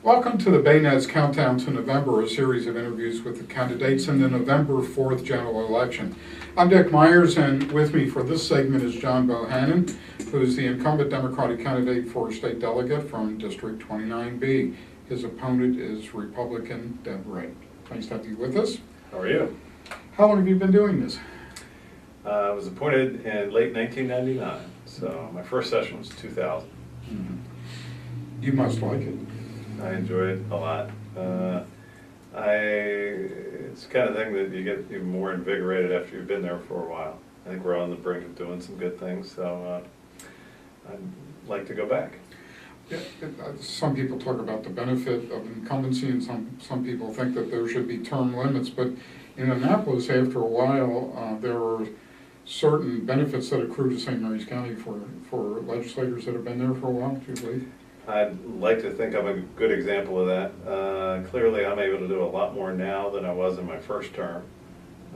Welcome to the Bayonet's Countdown to November, a series of interviews with the candidates in the November 4th general election. I'm Dick Myers, and with me for this segment is John Bohanan, who is the incumbent Democratic candidate for state delegate from District 29B. His opponent is Republican Deb Wright. Nice to have you with us. How are you? How long have you been doing this? I was appointed in late 1999, so my first session was 2000. Mm-hmm. You must like it. I enjoy it a lot. It's the kind of thing that you get even more invigorated after you've been there for a while. I think we're on the brink of doing some good things, so I'd like to go back. Yeah, some people talk about the benefit of incumbency, and some people think that there should be term limits, but in Annapolis, after a while, there are certain benefits that accrue to St. Mary's County for legislators that have been there for a while, do you believe? I'd like to think I'm a good example of that. Clearly, I'm able to do a lot more now than I was in my first term.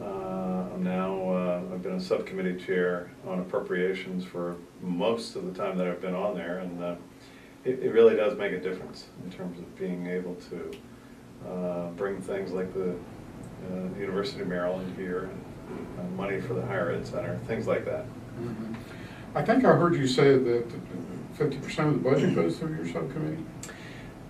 I've been a subcommittee chair on appropriations for most of the time that I've been on there, and it really does make a difference in terms of being able to bring things like the University of Maryland here, and money for the Higher Ed Center, things like that. Mm-hmm. I think I heard you say that 50% of the budget goes through your subcommittee?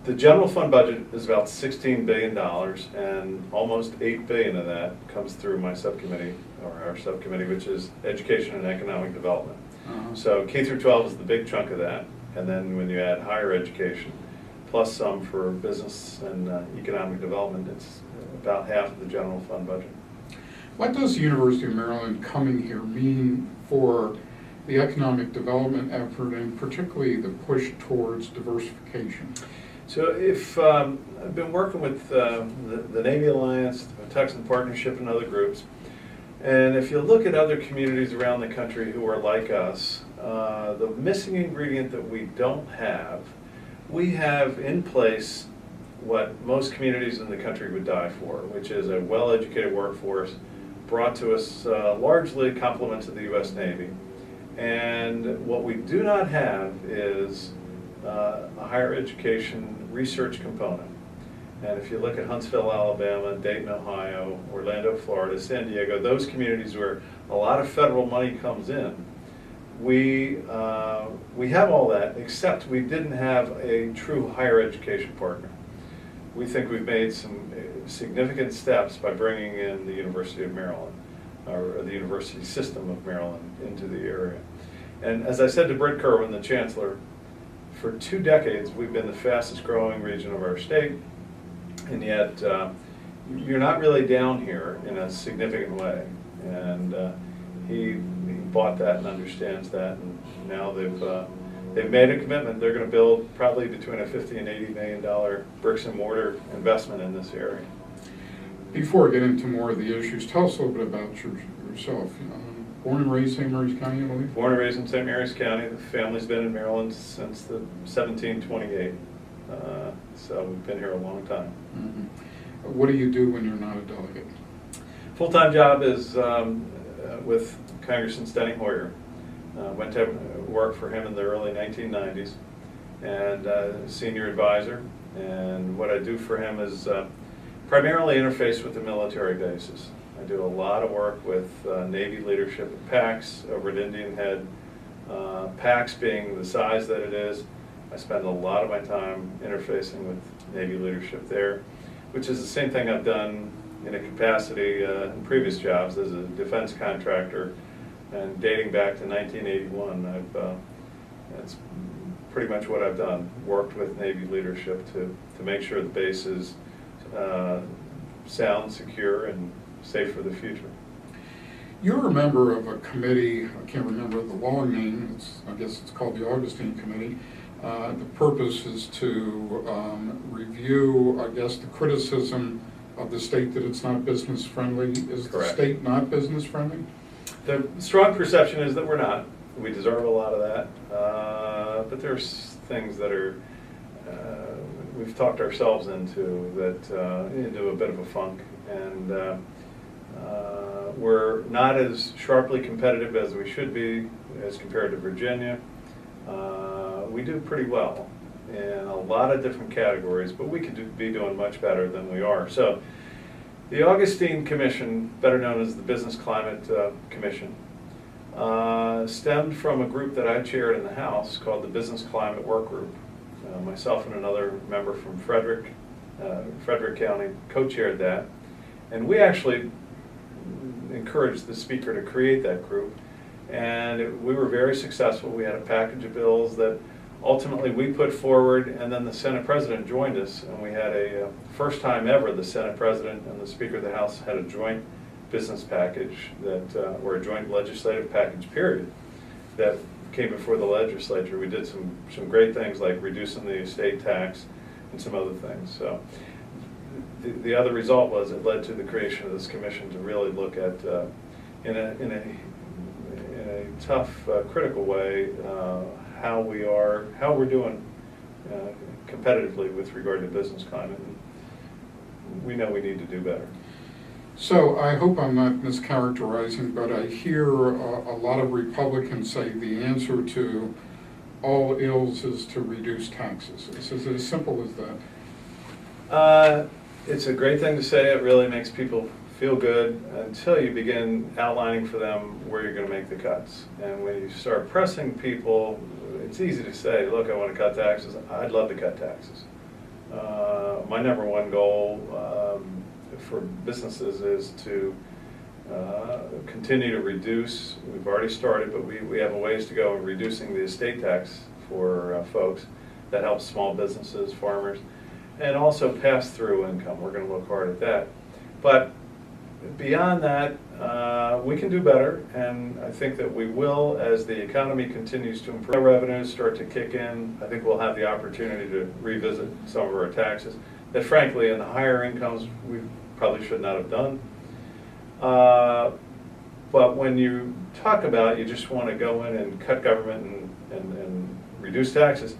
The general fund budget is about $16 billion, and almost $8 billion of that comes through my subcommittee, or our subcommittee, which is Education and Economic Development. Uh-huh. So K through 12 is the big chunk of that, and then when you add higher education, plus some for business and economic development, it's about half of the general fund budget. What does the University of Maryland coming here mean for the economic development effort, and particularly the push towards diversification? So I've been working with the Navy Alliance, the Texan Partnership, and other groups, and if you look at other communities around the country who are like us, the missing ingredient that we don't have, we have in place what most communities in the country would die for, which is a well-educated workforce brought to us largely complements of the U.S. Navy. And what we do not have is a higher education research component. And if you look at Huntsville, Alabama, Dayton, Ohio, Orlando, Florida, San Diego, those communities where a lot of federal money comes in, we have all that, except we didn't have a true higher education partner. We think we've made some significant steps by bringing in the University of Maryland, or the University System of Maryland, into the area. And as I said to Britt Kerwin, the Chancellor, for 2 decades we've been the fastest growing region of our state, and yet you're not really down here in a significant way. And he bought that and understands that, and now they've made a commitment. They're going to build probably between a $50 and $80 million bricks and mortar investment in this area. Before I get into more of the issues, tell us a little bit about yourself. Born and raised St. Mary's County, I believe? Born and raised in St. Mary's County. The family's been in Maryland since 1728. So we've been here a long time. Mm-hmm. What do you do when you're not a delegate? Full-time job is with Congressman Steny Hoyer. Went to work for him in the early 1990s, and senior advisor. And what I do for him is primarily interface with the military bases. I do a lot of work with Navy leadership at PAX over at Indian Head. PAX being the size that it is, I spend a lot of my time interfacing with Navy leadership there, which is the same thing I've done in a capacity in previous jobs as a defense contractor, and dating back to 1981, that's pretty much what I've done, worked with Navy leadership to make sure the base is sound, secure, and safe for the future. You're a member of a committee, I can't remember the long name, I guess it's called the Augustine Committee. The purpose is to review, I guess, the criticism of the state that it's not business friendly. Is Correct. The state not business friendly? The strong perception is that we're not. We deserve a lot of that. But there's things that are, we've talked ourselves into a bit of a funk. And we're not as sharply competitive as we should be as compared to Virginia. We do pretty well, in a lot of different categories, but we could be doing much better than we are. So the Augustine Commission, better known as the Business Climate Commission, stemmed from a group that I chaired in the House called the Business Climate Work Group. Myself and another member from Frederick County co-chaired that, and we actually encouraged the speaker to create that group, and we were very successful. We had a package of bills that ultimately we put forward, and then the Senate President joined us, and we had a first time ever the Senate President and the Speaker of the House had a joint business package that, or a joint legislative package period, that came before the legislature. We did some great things like reducing the estate tax and some other things. So the other result was it led to the creation of this commission to really look at, in a tough, critical way, how we're doing competitively with regard to business climate. And we know we need to do better. So I hope I'm not mischaracterizing, but I hear a lot of Republicans say the answer to all ills is to reduce taxes. Is it as simple as that? It's a great thing to say. It really makes people feel good until you begin outlining for them where you're going to make the cuts. And when you start pressing people, it's easy to say, look, I want to cut taxes. I'd love to cut taxes. My number one goal for businesses is to continue to reduce. We've already started, but we have a ways to go in reducing the estate tax for folks. That helps small businesses, farmers, and also pass-through income. We're going to look hard at that. But beyond that, we can do better, and I think that we will as the economy continues to improve. Revenues start to kick in. I think we'll have the opportunity to revisit some of our taxes that, frankly, in the higher incomes, we probably should not have done. But when you talk about you just want to go in and cut government and reduce taxes,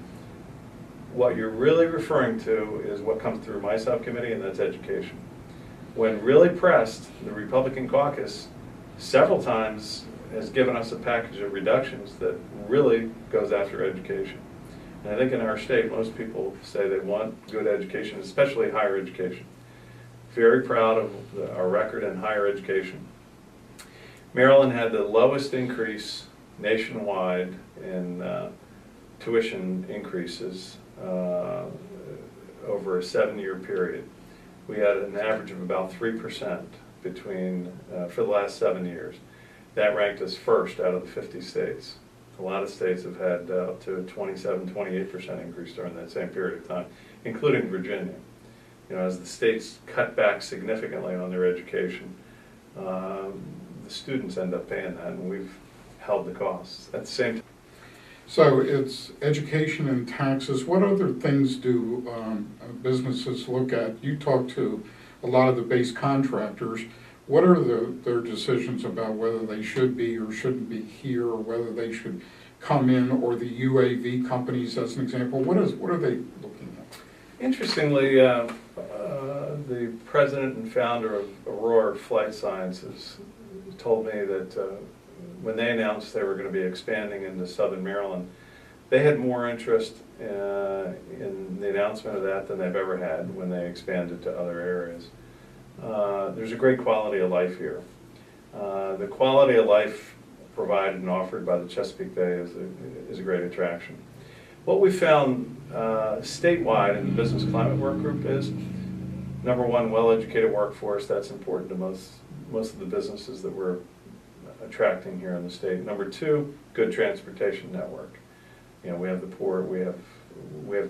what you're really referring to is what comes through my subcommittee, and that's education. When really pressed, the Republican caucus several times has given us a package of reductions that really goes after education. And I think in our state, most people say they want good education, especially higher education. Very proud of our record in higher education. Maryland had the lowest increase nationwide in tuition increases over a 7-year period. We had an average of about 3% between, for the last 7 years. That ranked us first out of the 50 states. A lot of states have had up to a 27, 28% increase during that same period of time, including Virginia. You know, as the states cut back significantly on their education, the students end up paying that, and we've held the costs at the same time. So it's education and taxes. What other things do businesses look at? You talk to a lot of the base contractors. What are their decisions about whether they should be or shouldn't be here, or whether they should come in, or the UAV companies as an example? What are they looking at? Interestingly, the president and founder of Aurora Flight Sciences told me that when they announced they were going to be expanding into southern Maryland, they had more interest in the announcement of that than they've ever had when they expanded to other areas. There's a great quality of life here. The quality of life provided and offered by the Chesapeake Bay is a great attraction. What we found statewide in the Business Climate Work Group is, number one, well-educated workforce. That's important to most of the businesses that we're attracting here in the state. Number two, good transportation network. You know, we have the port, we have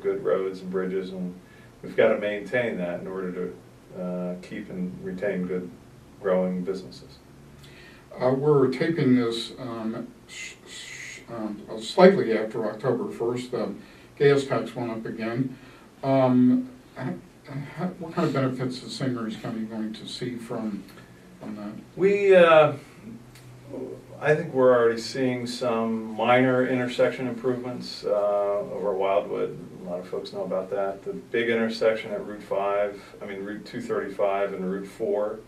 good roads and bridges, and we've got to maintain that in order to keep and retain good, growing businesses. We're taping this slightly after October 1st. Gas tax went up again. What kind of benefits is St. Mary's County going to see from that? I think we're already seeing some minor intersection improvements over Wildwood. A lot of folks know about that. The big intersection at Route 235 and Route 4,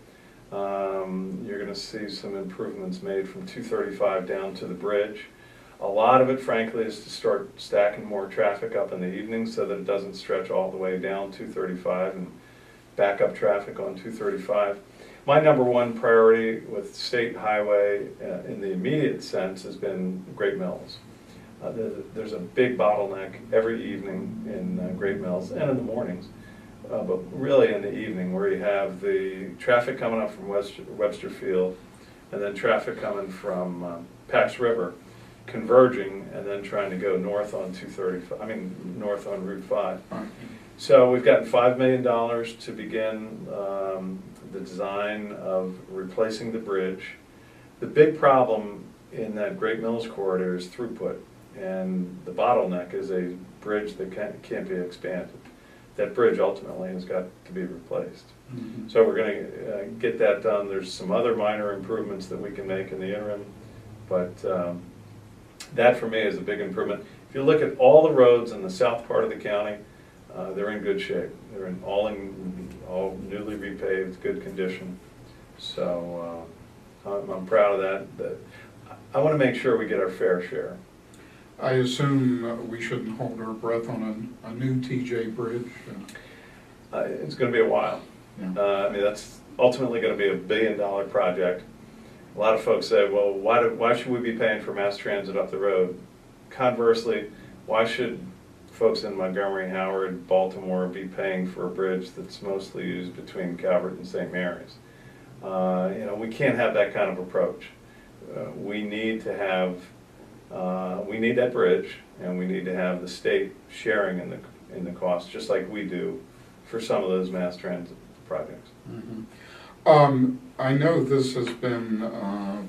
you're going to see some improvements made from 235 down to the bridge. A lot of it, frankly, is to start stacking more traffic up in the evening so that it doesn't stretch all the way down 235 and back up traffic on 235. My number one priority with State Highway in the immediate sense has been Great Mills. There's a big bottleneck every evening in Great Mills and in the mornings, but really in the evening, where you have the traffic coming up from Webster Field and then traffic coming from Pax River converging and then trying to go north on north on Route 5. So we've gotten $5 million to begin the design of replacing the bridge. The big problem in that Great Mills corridor is throughput, and the bottleneck is a bridge that can't be expanded. That bridge ultimately has got to be replaced. Mm-hmm. So we're going to get that done. There's some other minor improvements that we can make in the interim, but that for me is a big improvement. If you look at all the roads in the south part of the county, they're in good shape. They're all newly repaved, good condition. So I'm proud of that. I want to make sure we get our fair share. I assume we shouldn't hold our breath on a new TJ bridge. It's going to be a while. Yeah. That's ultimately going to be a $1 billion project. A lot of folks say, well, why should we be paying for mass transit up the road? Conversely, why should folks in Montgomery, Howard, Baltimore be paying for a bridge that's mostly used between Calvert and St. Mary's? We can't have that kind of approach. We need to have, we need that bridge, and we need to have the state sharing in the cost, just like we do for some of those mass transit projects. Mm-hmm. I know this has been,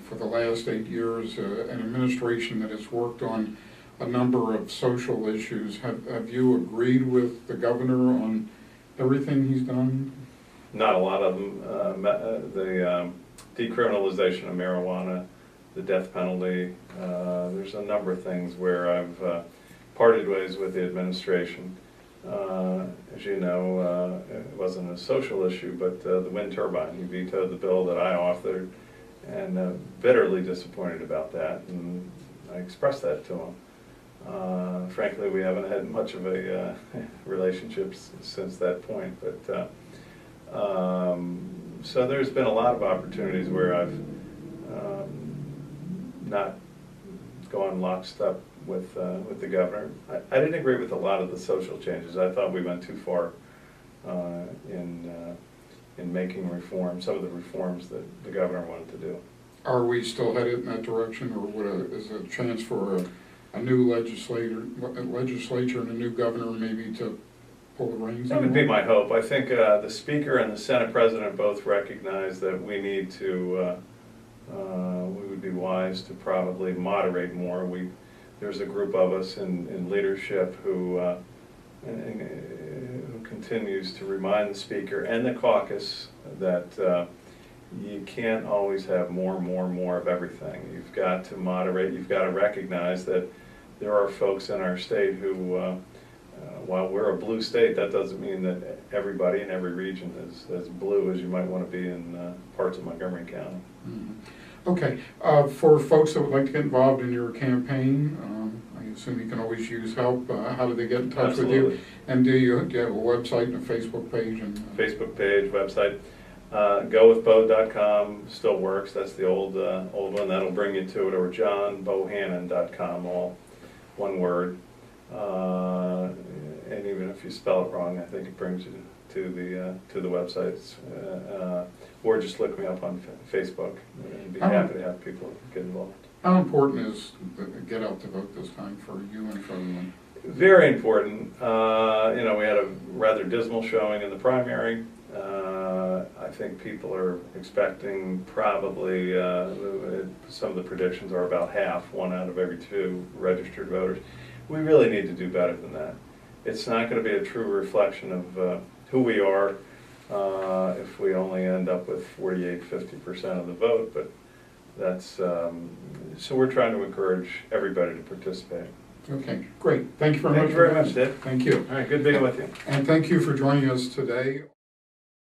for the last 8 years, an administration that has worked on a number of social issues. Have you agreed with the governor on everything he's done? Not a lot of them. The decriminalization of marijuana, the death penalty, there's a number of things where I've parted ways with the administration. As you know, it wasn't a social issue, but the wind turbine. He vetoed the bill that I authored, and bitterly disappointed about that, and I expressed that to him. Frankly, we haven't had much of a relationship since that point, but so there's been a lot of opportunities where I've not gone lockstep with the governor. I didn't agree with a lot of the social changes. I thought we went too far in making reforms, some of the reforms that the governor wanted to do. Are we still headed in that direction, or is there a chance for a new legislature and a new governor maybe to pull the reins? That would be my hope. I think the Speaker and the Senate President both recognize that we need to, we would be wise to probably moderate more. There's a group of us in leadership who continues to remind the Speaker and the caucus that you can't always have more of everything. You've got to moderate. You've got to recognize that there are folks in our state who, while we're a blue state, that doesn't mean that everybody in every region is as blue as you might want to be in parts of Montgomery County. Mm-hmm. Okay, for folks that would like to get involved in your campaign, I assume you can always use help. How do they get in touch Absolutely. with you? And do you have a website and a Facebook page? Facebook page, website. GoWithBo.com still works. That's the old one. That'll bring you to it. Or JohnBohanan.com, all one word. And even if you spell it wrong, I think it brings you to the websites. Or just look me up on Facebook, and be happy to have people get involved. How important is the get out to vote this time for you and for everyone? Very important. We had a rather dismal showing in the primary. I think people are expecting probably, some of the predictions are about half, 1 out of every 2 registered voters. We really need to do better than that. It's not going to be a true reflection of who we are if we only end up with 48–50% of the vote, but that's, so we're trying to encourage everybody to participate. Okay, great. Thank you very much. Thank you very much, Dick. Thank you. All right, good being with you. And thank you for joining us today.